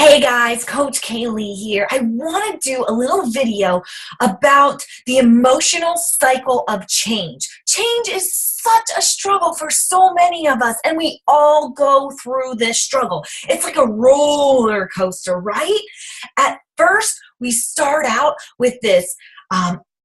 Hey guys, Coach Kaylee here. I want to do a little video about the emotional cycle of change. Change is such a struggle for so many of us, and we all go through this struggle. It's like a roller coaster, right? At first, we start out with this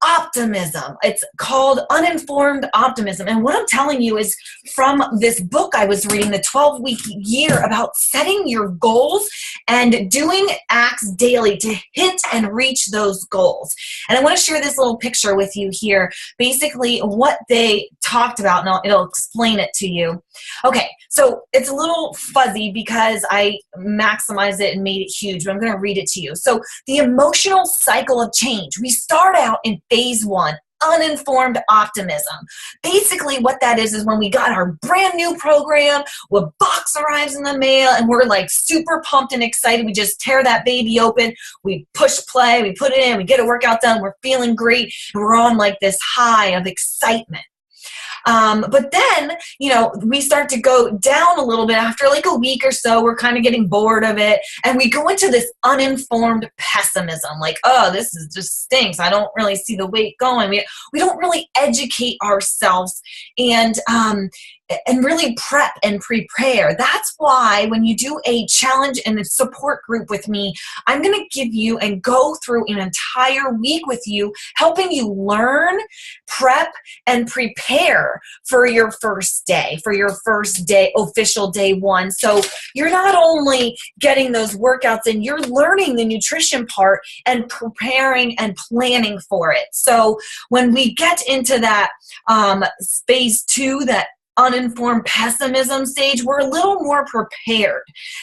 optimism. It's called uninformed optimism. And what I'm telling you is from this book I was reading, The 12-Week Year, about setting your goals and doing acts daily to hit and reach those goals. And I want to share this little picture with you here. Basically, what they talked about, and it'll explain it to you. Okay, so it's a little fuzzy because I maximized it and made it huge, but I'm going to read it to you. So the emotional cycle of change. We start out in phase one, uninformed optimism. Basically what that is when we got our brand new program, a box arrives in the mail, and we're like super pumped and excited. We just tear that baby open, we push play, we put it in, we get a workout done, we're feeling great, and we're on like this high of excitement. But then, we start to go down a little bit after like a week or so. We're kind of getting bored of it. And we go into this uninformed pessimism. Like, oh, this is just stinks. I don't really see the weight going. We don't really educate ourselves and really prep and prepare. That's why when you do a challenge and a support group with me, I'm going to give you and go through an entire week with you, helping you learn, prep, and prepare for your first day, official day one. So you're not only getting those workouts in, you're learning the nutrition part and preparing and planning for it. So when we get into that phase two, that uninformed pessimism stage, we're a little more prepared.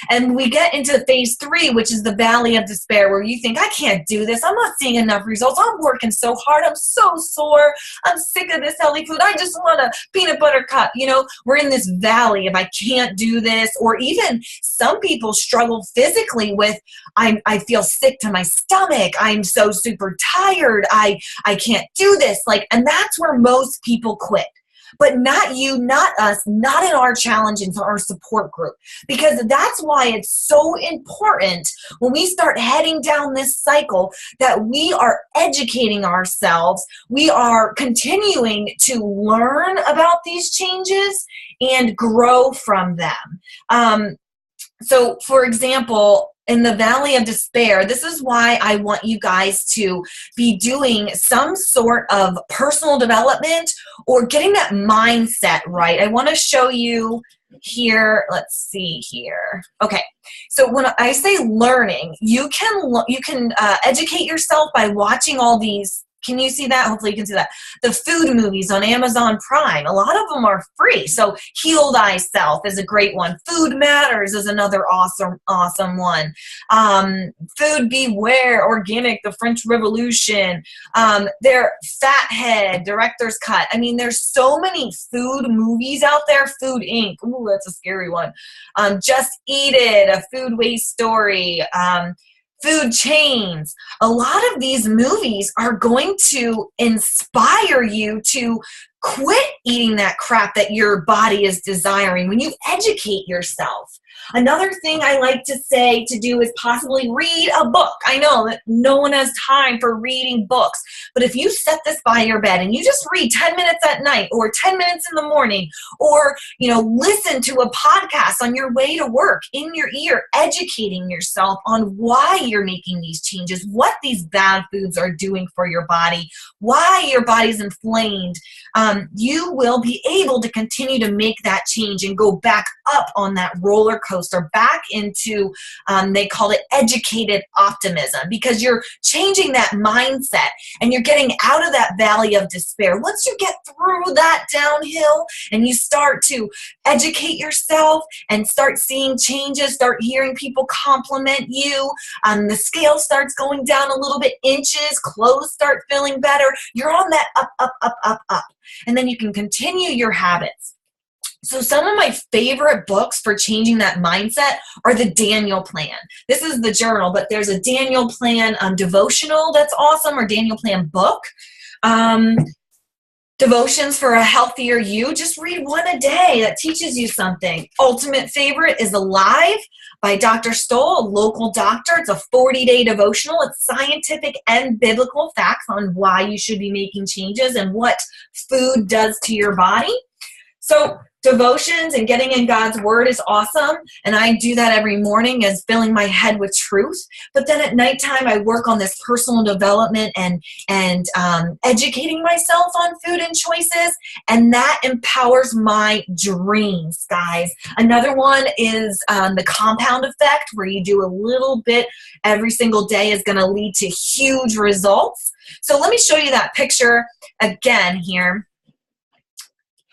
And we get into phase three, which is the valley of despair, where you think, I can't do this. I'm not seeing enough results. I'm working so hard. I'm so sore. I'm sick of this healthy food. I just want a peanut butter cup. We're in this valley of I can't do this. Or even some people struggle physically with, I feel sick to my stomach. I'm so super tired. I can't do this. And that's where most people quit. But not you, not us, not in our challenge and our support group. Because that's why it's so important when we start heading down this cycle that we are educating ourselves. We are continuing to learn about these changes and grow from them. So, for example, in the valley of despair, this is why I want you guys to be doing some sort of personal development or getting that mindset right. I want to show you here. Let's see here. Okay. So when I say learning, you can educate yourself by watching all these. Can you see that? Hopefully you can see that. The food movies on Amazon Prime, a lot of them are free. So Heal Thyself is a great one. Food Matters is another awesome one. Food Beware, Organic, The French Revolution. Fathead, Director's Cut. I mean, there's so many food movies out there. Food Inc. Ooh, that's a scary one. Just Eat It, A Food Waste Story. Food Chains. A lot of these movies are going to inspire you to quit eating that crap that your body is desiring when you educate yourself. Another thing I like to say to do is possibly read a book. I know that no one has time for reading books, but if you set this by your bed and you just read 10 minutes at night or 10 minutes in the morning, or listen to a podcast on your way to work in your ear, educating yourself on why you're making these changes, what these bad foods are doing for your body, why your body's inflamed, you will be able to continue to make that change and go back up on that roller coaster, back into, they call it educated optimism, because you're changing that mindset and you're getting out of that valley of despair. Once you get through that downhill and you start to educate yourself and start seeing changes, start hearing people compliment you, the scale starts going down a little bit, inches, clothes start feeling better, you're on that up. And then you can continue your habits. So some of my favorite books for changing that mindset are the Daniel Plan. This is the journal, but there's a Daniel Plan devotional that's awesome, or Daniel Plan book. Devotions for a Healthier You. Just read one a day that teaches you something. Ultimate favorite is Alive. by Dr. Stoll, a local doctor. It's a 40-day devotional. It's scientific and biblical facts on why you should be making changes and what food does to your body. So devotions and getting in God's word is awesome, and I do that every morning as filling my head with truth. But then at nighttime, I work on this personal development and educating myself on food and choices, and that empowers my dreams, guys. Another one is the compound effect, where you do a little bit every single day is going to lead to huge results. So let me show you that picture again here.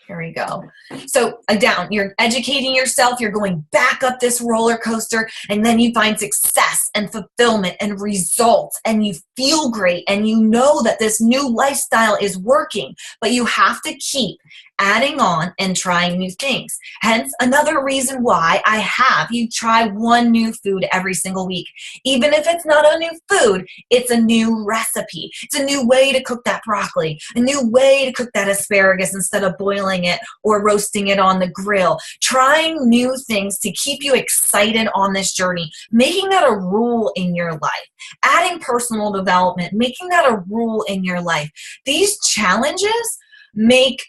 Here we go. So down, you're educating yourself, you're going back up this roller coaster, and then you find success and fulfillment and results, and you feel great, and you know that this new lifestyle is working, but you have to keep adding on and trying new things. Hence, another reason why I have you try one new food every single week. Even if it's not a new food, it's a new recipe. It's a new way to cook that broccoli, a new way to cook that asparagus instead of boiling it or roasting it on the grill. Trying new things to keep you excited on this journey, making that a rule in your life. Adding personal development, making that a rule in your life. These challenges make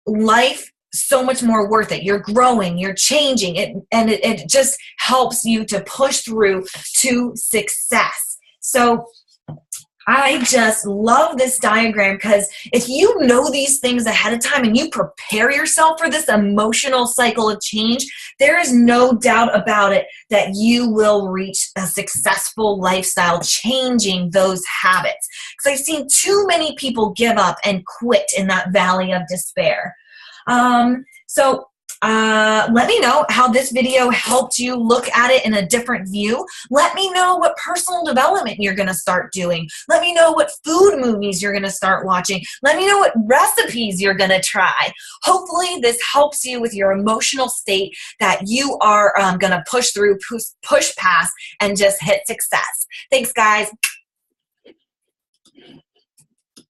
life so much more worth it. You're growing, you're changing, it just helps you to push through to success. So I just love this diagram, because if you know these things ahead of time and you prepare yourself for this emotional cycle of change, there is no doubt about it that you will reach a successful lifestyle, changing those habits. Because I've seen too many people give up and quit in that valley of despair. Let me know how this video helped you look at it in a different view. Let me know what personal development you're going to start doing. Let me know what food movies you're going to start watching. Let me know what recipes you're going to try. Hopefully this helps you with your emotional state, that you are going to push through, push past, and just hit success. Thanks, guys.